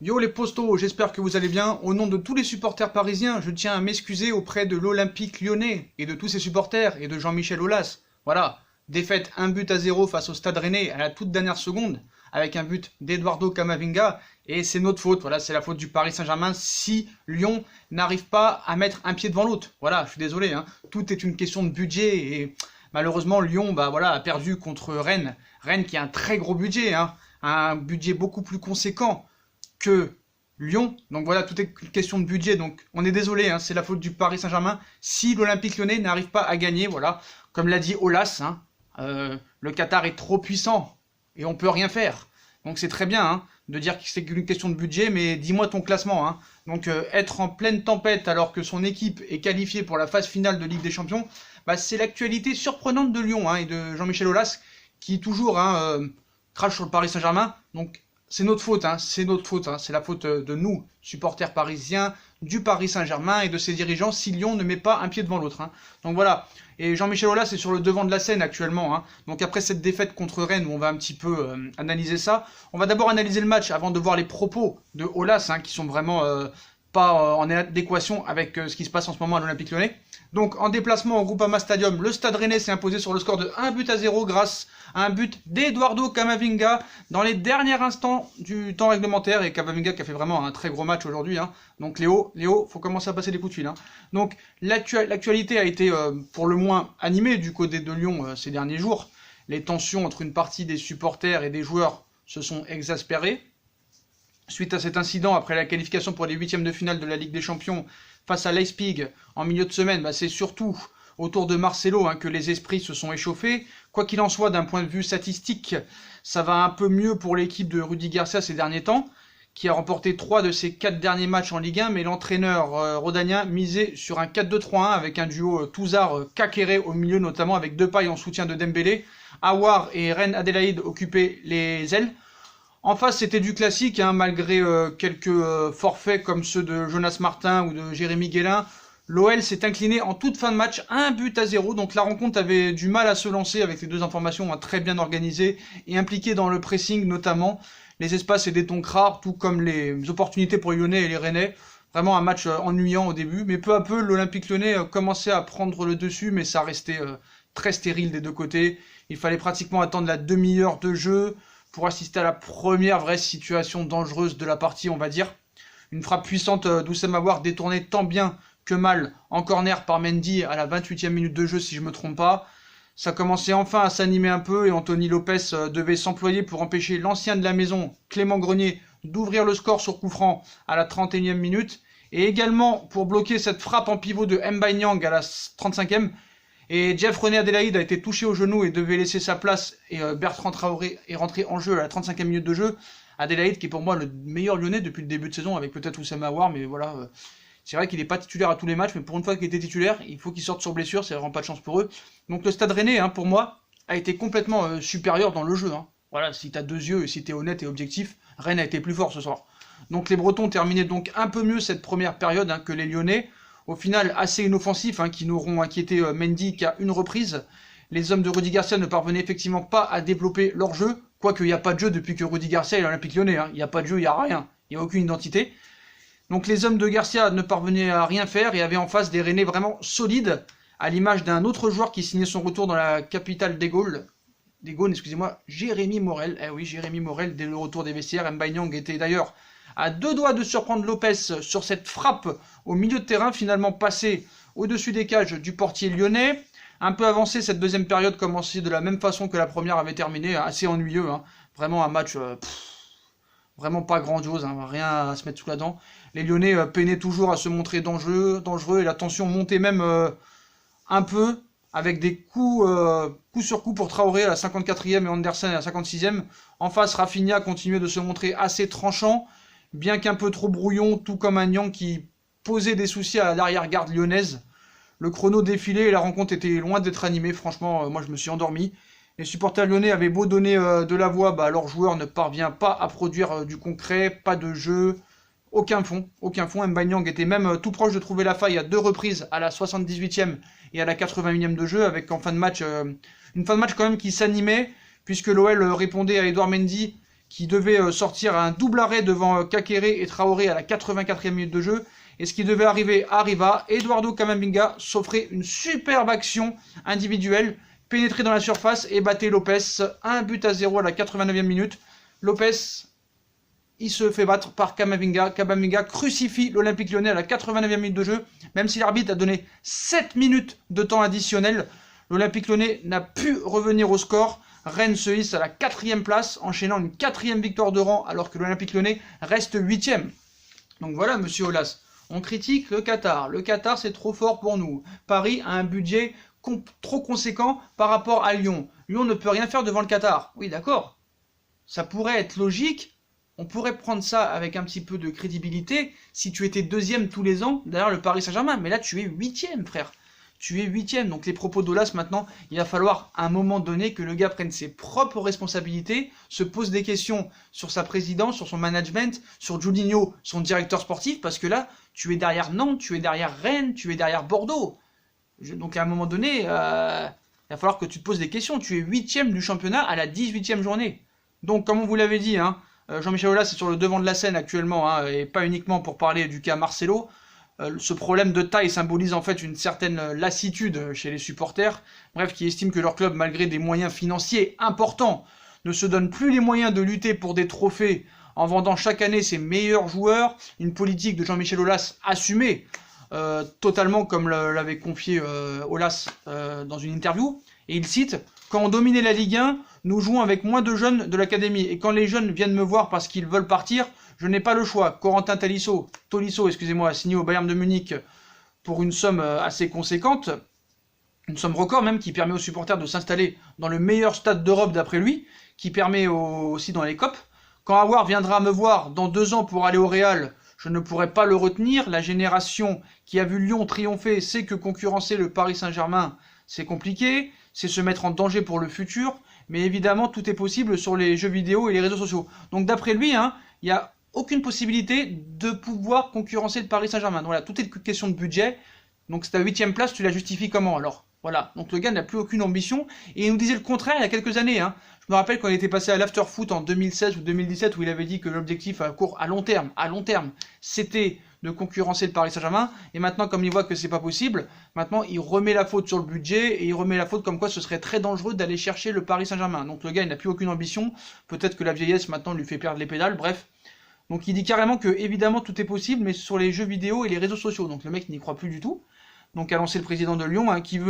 Yo les postos, j'espère que vous allez bien. Au nom de tous les supporters parisiens, je tiens à m'excuser auprès de l'Olympique lyonnais et de tous ses supporters et de Jean-Michel Aulas. Voilà, défaite 1-0 face au Stade Rennais à la toute dernière seconde avec un but d'Eduardo Camavinga et c'est notre faute. Voilà, c'est la faute du Paris Saint-Germain si Lyon n'arrive pas à mettre un pied devant l'autre. Voilà, je suis désolé, hein. Tout est une question de budget et malheureusement Lyon a perdu contre Rennes. Rennes qui a un très gros budget, hein, un budget beaucoup plus conséquent que Lyon. Donc voilà, tout est question de budget. Donc on est désolé, hein, c'est la faute du Paris Saint-Germain. Si l'Olympique Lyonnais n'arrive pas à gagner, voilà, comme l'a dit Aulas, hein, le Qatar est trop puissant et on peut rien faire. Donc c'est très bien, hein, de dire que c'est une question de budget, mais dis-moi ton classement, hein. Donc être en pleine tempête alors que son équipe est qualifiée pour la phase finale de Ligue des Champions, bah, c'est l'actualité surprenante de Lyon, hein, et de Jean-Michel Aulas qui toujours crache sur le Paris Saint-Germain. Donc c'est notre faute, hein, c'est notre faute, hein, c'est la faute de nous, supporters parisiens, du Paris Saint-Germain et de ses dirigeants si Lyon ne met pas un pied devant l'autre, hein. Donc voilà, et Jean-Michel Aulas est sur le devant de la scène actuellement, hein. Donc après cette défaite contre Rennes où on va un petit peu analyser ça, on va d'abord analyser le match avant de voir les propos de Aulas, hein, qui sont vraiment pas en adéquation avec ce qui se passe en ce moment à l'Olympique Lyonnais. Donc en déplacement au Groupama Stadium, le Stade Rennais s'est imposé sur le score de 1-0 grâce à un but d'Eduardo Camavinga dans les derniers instants du temps réglementaire, et Camavinga qui a fait vraiment un très gros match aujourd'hui, hein. Donc Léo, faut commencer à passer des coups de fil, hein. Donc l'actualité a été pour le moins animée du côté de Lyon ces derniers jours. Les tensions entre une partie des supporters et des joueurs se sont exaspérées. Suite à cet incident, après la qualification pour les huitièmes de finale de la Ligue des Champions face à Leipzig en milieu de semaine, bah c'est surtout autour de Marcelo, hein, que les esprits se sont échauffés. Quoi qu'il en soit, d'un point de vue statistique, ça va un peu mieux pour l'équipe de Rudy Garcia ces derniers temps, qui a remporté 3 de ses 4 derniers matchs en Ligue 1, mais l'entraîneur rhodanien misait sur un 4-2-3-1 avec un duo Touzard-Kakere au milieu, notamment avec Depay en soutien de Dembélé. Aouar et Reine Adélaïde occupaient les ailes. En face, c'était du classique, hein, malgré quelques forfaits comme ceux de Jonas Martin ou de Jérémy Guélin. L'OL s'est incliné en toute fin de match 1-0, donc la rencontre avait du mal à se lancer avec les deux informations, hein, très bien organisées et impliquées dans le pressing notamment. Les espaces et des tons rares, tout comme les opportunités pour les Lyonnais et les Rennais. Vraiment un match ennuyant au début, mais peu à peu l'Olympique Lyonnais commençait à prendre le dessus, mais ça restait très stérile des deux côtés. Il fallait pratiquement attendre la demi-heure de jeu pour assister à la première vraie situation dangereuse de la partie, on va dire. Une frappe puissante d'Oussem Aouar détournée tant bien que mal en corner par Mendy à la 28e minute de jeu, si je me trompe pas. Ça commençait enfin à s'animer un peu et Anthony Lopez devait s'employer pour empêcher l'ancien de la maison, Clément Grenier, d'ouvrir le score sur coup franc à la 31e minute, et également pour bloquer cette frappe en pivot de Mbaye Niang à la 35e. Et Jeff René Adélaïde a été touché au genou et devait laisser sa place, et Bertrand Traoré est rentré en jeu à la 35e minute de jeu. Adélaïde qui est pour moi le meilleur Lyonnais depuis le début de saison, avec peut-être Oussama Aouar, mais voilà, c'est vrai qu'il n'est pas titulaire à tous les matchs, mais pour une fois qu'il était titulaire, il faut qu'il sorte sur blessure, c'est vraiment pas de chance pour eux. Donc le Stade Rennais, hein, pour moi, a été complètement supérieur dans le jeu, hein. Voilà, si t'as deux yeux et si t'es honnête et objectif, Rennes a été plus fort ce soir. Donc les Bretons terminaient donc un peu mieux cette première période, hein, que les Lyonnais. Au final, assez inoffensifs, hein, qui n'auront inquiété Mendy qu'à une reprise. Les hommes de Rudy Garcia ne parvenaient effectivement pas à développer leur jeu, quoique il n'y a pas de jeu depuis que Rudy Garcia est à l'Olympique Lyonnais, hein. Il n'y a pas de jeu, il n'y a rien, il n'y a aucune identité. Donc les hommes de Garcia ne parvenaient à rien faire et avaient en face des Rennais vraiment solides, à l'image d'un autre joueur qui signait son retour dans la capitale des Gaules, Jérémy Morel. Eh oui, Jérémy Morel, dès le retour des vestiaires. Mbaye Niang était d'ailleurs à deux doigts de surprendre Lopez sur cette frappe au milieu de terrain, finalement passée au-dessus des cages du portier lyonnais. Un peu avancé, cette deuxième période commençait de la même façon que la première avait terminé, assez ennuyeux, hein. Vraiment un match vraiment pas grandiose, hein, rien à se mettre sous la dent. Les Lyonnais peinaient toujours à se montrer dangereux et la tension montait même un peu, avec des coups sur coup pour Traoré à la 54e et Andersen à la 56e. En face, Rafinha continuait de se montrer assez tranchant, bien qu'un peu trop brouillon, tout comme un Niang qui posait des soucis à l'arrière-garde lyonnaise. Le chrono défilait et la rencontre était loin d'être animée. Franchement, moi je me suis endormi. Les supporters lyonnais avaient beau donner de la voix, bah, leur joueur ne parvient pas à produire du concret, pas de jeu, aucun fond. Mbaye Niang était même tout proche de trouver la faille à deux reprises, à la 78e et à la 81e de jeu, avec en fin de match, une fin de match quand même qui s'animait, puisque l'OL répondait à Edouard Mendy, qui devait sortir un double arrêt devant Kakere et Traoré à la 84e minute de jeu. Et ce qui devait arriver arriva. Eduardo Camavinga s'offrait une superbe action individuelle, pénétrait dans la surface et battait Lopez. 1-0 à la 89e minute. Lopez, il se fait battre par Camavinga. Camavinga crucifie l'Olympique Lyonnais à la 89e minute de jeu. Même si l'arbitre a donné 7 minutes de temps additionnel, l'Olympique Lyonnais n'a pu revenir au score. Rennes se hisse à la 4e place, enchaînant une 4e victoire de rang, alors que l'Olympique Lyonnais reste 8e. Donc voilà, monsieur Aulas, on critique le Qatar. Le Qatar, c'est trop fort pour nous. Paris a un budget trop conséquent par rapport à Lyon. Lyon ne peut rien faire devant le Qatar. Oui, d'accord. Ça pourrait être logique. On pourrait prendre ça avec un petit peu de crédibilité si tu étais 2e tous les ans derrière le Paris Saint-Germain. Mais là, tu es 8e, frère. Tu es 8e. Donc les propos d'Aulas, maintenant, il va falloir à un moment donné que le gars prenne ses propres responsabilités, se pose des questions sur sa présidence, sur son management, sur Juninho, son directeur sportif, parce que là, tu es derrière Nantes, tu es derrière Rennes, tu es derrière Bordeaux. Donc à un moment donné, il va falloir que tu te poses des questions. Tu es 8e du championnat à la 18e journée. Donc, comme on vous l'avait dit, Jean-Michel Aulas est sur le devant de la scène actuellement, et pas uniquement pour parler du cas Marcelo. Ce problème de taille symbolise en fait une certaine lassitude chez les supporters, bref, qui estiment que leur club, malgré des moyens financiers importants, ne se donne plus les moyens de lutter pour des trophées en vendant chaque année ses meilleurs joueurs, une politique de Jean-Michel Aulas assumée, totalement comme l'avait confié Aulas dans une interview, et il cite « Quand on dominait la Ligue 1, nous jouons avec moins de jeunes de l'académie, et quand les jeunes viennent me voir parce qu'ils veulent partir, je n'ai pas le choix. Corentin Tolisso, a signé au Bayern de Munich pour une somme assez conséquente, une somme record même, qui permet aux supporters de s'installer dans le meilleur stade d'Europe d'après lui, qui permet aussi dans les COP. Quand Aouar viendra me voir dans 2 ans pour aller au Real, je ne pourrai pas le retenir. La génération qui a vu Lyon triompher sait que concurrencer le Paris Saint-Germain, c'est compliqué, c'est se mettre en danger pour le futur, mais évidemment tout est possible sur les jeux vidéo et les réseaux sociaux. Donc d'après lui, il n'y a aucune possibilité de pouvoir concurrencer le Paris Saint-Germain. Donc voilà, tout est question de budget. Donc c'est ta 8e place, tu la justifies comment alors? Voilà, donc le gars n'a plus aucune ambition, et il nous disait le contraire il y a quelques années. Je me rappelle quand il était passé à l'Afterfoot en 2016 ou 2017, où il avait dit que l'objectif à long terme, c'était de concurrencer le Paris Saint-Germain, et maintenant comme il voit que c'est pas possible, maintenant il remet la faute sur le budget, et il remet la faute comme quoi ce serait très dangereux d'aller chercher le Paris Saint-Germain. Donc le gars il n'a plus aucune ambition, peut-être que la vieillesse maintenant lui fait perdre les pédales, bref. Donc il dit carrément que évidemment tout est possible, mais sur les jeux vidéo et les réseaux sociaux. Donc le mec n'y croit plus du tout. Donc a lancé le président de Lyon, qui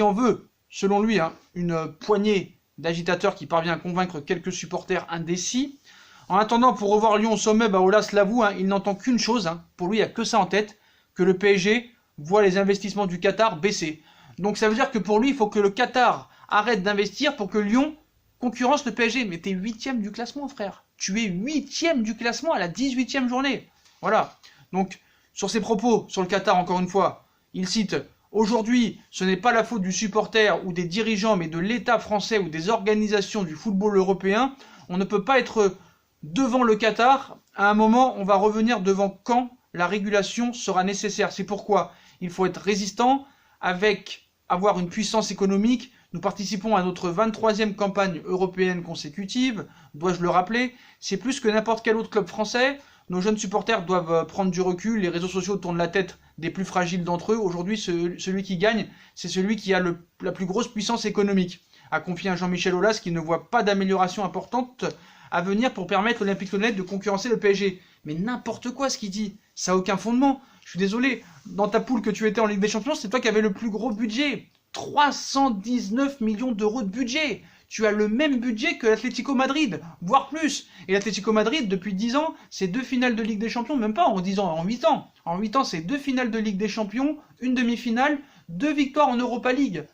en veut, selon lui, une poignée d'agitateurs qui parvient à convaincre quelques supporters indécis. En attendant, pour revoir Lyon au sommet, Aulas l'avoue, il n'entend qu'une chose, pour lui il n'y a que ça en tête, que le PSG voit les investissements du Qatar baisser. Donc ça veut dire que pour lui, il faut que le Qatar arrête d'investir pour que Lyon concurrence le PSG. Mais t'es 8e du classement, frère. Tu es 8e du classement à la 18e journée. Voilà. Donc, sur ses propos, sur le Qatar, encore une fois, il cite « Aujourd'hui, ce n'est pas la faute du supporter ou des dirigeants, mais de l'État français ou des organisations du football européen. On ne peut pas être devant le Qatar. À un moment, on va revenir devant quand la régulation sera nécessaire. C'est pourquoi il faut être résistant, avoir une puissance économique. Nous participons à notre 23e campagne européenne consécutive, dois-je le rappeler. C'est plus que n'importe quel autre club français. Nos jeunes supporters doivent prendre du recul. Les réseaux sociaux tournent la tête des plus fragiles d'entre eux. Aujourd'hui, celui qui gagne, c'est celui qui a la plus grosse puissance économique, a confié à Jean-Michel Aulas, qui ne voit pas d'amélioration importante à venir pour permettre l'Olympique Lyonnais de concurrencer le PSG. Mais n'importe quoi ce qu'il dit, ça n'a aucun fondement. Je suis désolé, dans ta poule que tu étais en Ligue des Champions, c'est toi qui avais le plus gros budget. 319 millions d'euros de budget. Tu as le même budget que l'Atlético Madrid, voire plus. Et l'Atlético Madrid, depuis 10 ans, c'est 2 finales de Ligue des Champions, même pas en 10 ans, en 8 ans. En 8 ans, c'est 2 finales de Ligue des Champions, une demi-finale, 2 victoires en Europa League.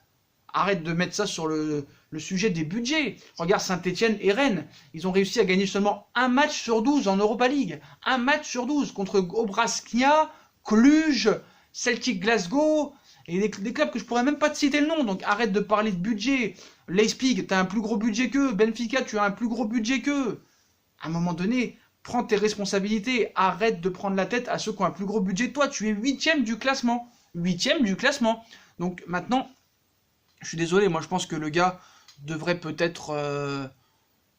Arrête de mettre ça sur le sujet des budgets. Regarde Saint-Etienne et Rennes. Ils ont réussi à gagner seulement un match sur 12 en Europa League. Un match sur 12 contre Obrasknia, Cluj, Celtic Glasgow, et des clubs que je pourrais même pas te citer le nom. Donc arrête de parler de budget. Leipzig, tu as un plus gros budget qu'eux. Benfica, tu as un plus gros budget qu'eux. À un moment donné, prends tes responsabilités. Arrête de prendre la tête à ceux qui ont un plus gros budget. Toi, tu es 8e du classement. 8e du classement. Donc maintenant, je suis désolé, moi je pense que le gars devrait peut-être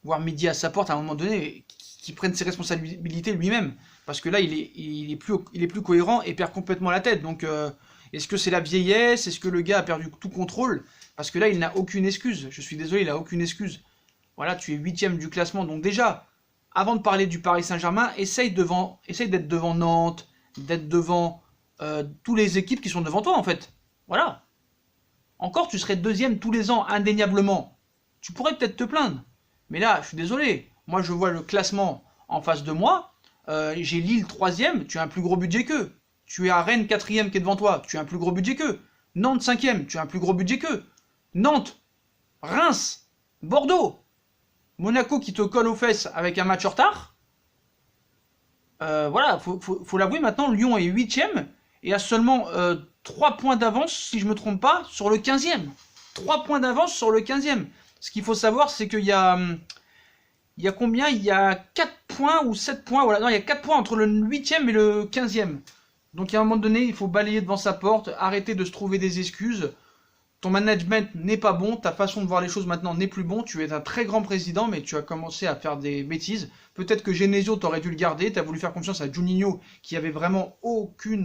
voire midi à sa porte à un moment donné, qu'il prenne ses responsabilités lui-même. Parce que là, il est plus cohérent et perd complètement la tête. Donc, est-ce que c'est la vieillesse? Est-ce que le gars a perdu tout contrôle? Parce que là, il n'a aucune excuse. Je suis désolé, il n'a aucune excuse. Voilà, tu es 8e du classement. Donc déjà, avant de parler du Paris Saint-Germain, essaye d'être devant Nantes, d'être devant toutes les équipes qui sont devant toi, en fait. Voilà. Encore, tu serais 2e tous les ans, indéniablement. Tu pourrais peut-être te plaindre. Mais là, je suis désolé. Moi, je vois le classement en face de moi. J'ai Lille 3e, tu as un plus gros budget qu'eux. Tu es à Rennes 4e qui est devant toi, tu as un plus gros budget qu'eux. Nantes 5e, tu as un plus gros budget qu'eux. Nantes, Reims, Bordeaux, Monaco qui te colle aux fesses avec un match en retard. Voilà, faut l'avouer maintenant, Lyon est 8e et a seulement 3 points d'avance, si je ne me trompe pas, sur le 15e. 3 points d'avance sur le 15e. Ce qu'il faut savoir, c'est qu'il y a... Il y a combien? Il y a 4 points ou 7 points. Voilà, non, il y a 4 points entre le 8e et le 15e. Donc à un moment donné, il faut balayer devant sa porte, arrêter de se trouver des excuses. Ton management n'est pas bon, ta façon de voir les choses maintenant n'est plus bon. Tu es un très grand président, mais tu as commencé à faire des bêtises. Peut-être que Genesio, t'aurais dû le garder. Tu as voulu faire confiance à Juninho, qui avait vraiment aucun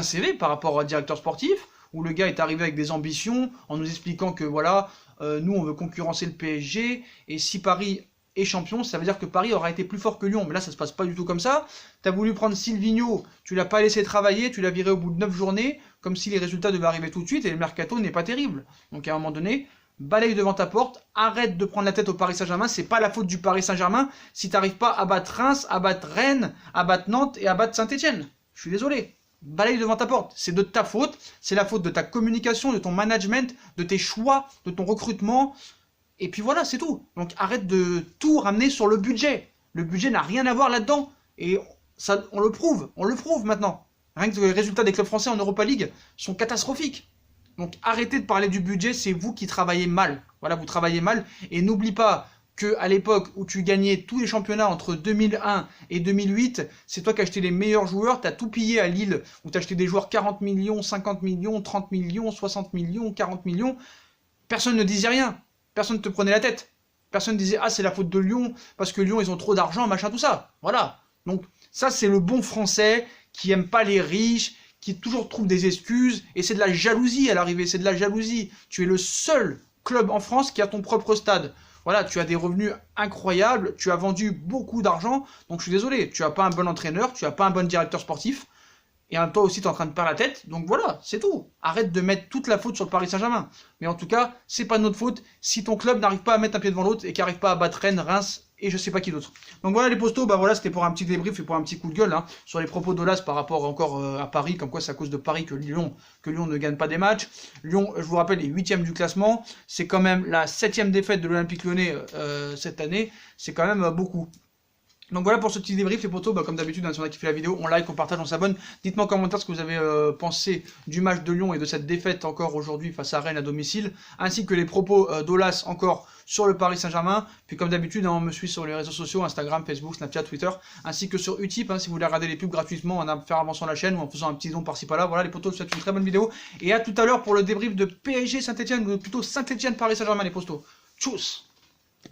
CV par rapport au directeur sportif, où le gars est arrivé avec des ambitions, en nous expliquant que voilà... nous, on veut concurrencer le PSG, et si Paris est champion, ça veut dire que Paris aura été plus fort que Lyon. Mais là, ça se passe pas du tout comme ça. Tu as voulu prendre Silvinho, tu l'as pas laissé travailler, tu l'as viré au bout de 9 journées, comme si les résultats devaient arriver tout de suite, et le mercato n'est pas terrible. Donc à un moment donné, balaye devant ta porte, arrête de prendre la tête au Paris Saint-Germain, c'est pas la faute du Paris Saint-Germain si tu n'arrives pas à battre Reims, à battre Rennes, à battre Nantes et à battre Saint-Etienne. Je suis désolé. Balaye devant ta porte, c'est de ta faute, c'est la faute de ta communication, de ton management, de tes choix, de ton recrutement, et puis voilà, c'est tout. Donc arrête de tout ramener sur le budget. Le budget n'a rien à voir là-dedans, et ça, on le prouve maintenant. Rien que les résultats des clubs français en Europa League sont catastrophiques. Donc arrêtez de parler du budget, c'est vous qui travaillez mal. Voilà, vous travaillez mal, et n'oublie pas qu'à l'époque où tu gagnais tous les championnats entre 2001 et 2008, c'est toi qui as acheté les meilleurs joueurs, tu as tout pillé à Lille, où tu as acheté des joueurs 40 millions, 50 millions, 30 millions, 60 millions, 40 millions. Personne ne disait rien, personne ne te prenait la tête. Personne ne disait « Ah, c'est la faute de Lyon, parce que Lyon, ils ont trop d'argent, machin, tout ça. » Voilà. Donc ça, c'est le bon français qui aime pas les riches, qui toujours trouve des excuses, et c'est de la jalousie à l'arrivée, c'est de la jalousie. Tu es le seul club en France qui a ton propre stade. Voilà, tu as des revenus incroyables, tu as vendu beaucoup d'argent, donc je suis désolé, tu n'as pas un bon entraîneur, tu n'as pas un bon directeur sportif, et toi aussi tu es en train de perdre la tête, donc voilà, c'est tout. Arrête de mettre toute la faute sur le Paris Saint-Germain. Mais en tout cas, c'est pas notre faute si ton club n'arrive pas à mettre un pied devant l'autre et qu'il n'arrive pas à battre Rennes, Reims et je sais pas qui d'autre. Donc voilà les postos, bah voilà, c'était pour un petit débrief et pour un petit coup de gueule sur les propos d'Olas par rapport encore à Paris, comme quoi c'est à cause de Paris que Lyon ne gagne pas des matchs. Lyon, je vous rappelle, est 8e du classement, c'est quand même la 7e défaite de l'Olympique Lyonnais cette année, c'est quand même beaucoup. Donc voilà pour ce petit débrief les potos, comme d'habitude, si on a kiffé la vidéo, on like, on partage, on s'abonne. Dites-moi en commentaire ce que vous avez pensé du match de Lyon et de cette défaite encore aujourd'hui face à Rennes à domicile, ainsi que les propos d'Olas encore sur le Paris Saint-Germain. Puis comme d'habitude, on me suit sur les réseaux sociaux, Instagram, Facebook, Snapchat, Twitter, ainsi que sur Utip, si vous voulez regarder les pubs gratuitement en faire avançant la chaîne ou en faisant un petit don par-ci par-là. Voilà les potos, je vous souhaite une très bonne vidéo. Et à tout à l'heure pour le débrief de PSG Saint-Etienne, ou plutôt Saint-Etienne Paris Saint-Germain les postos. Tchuss.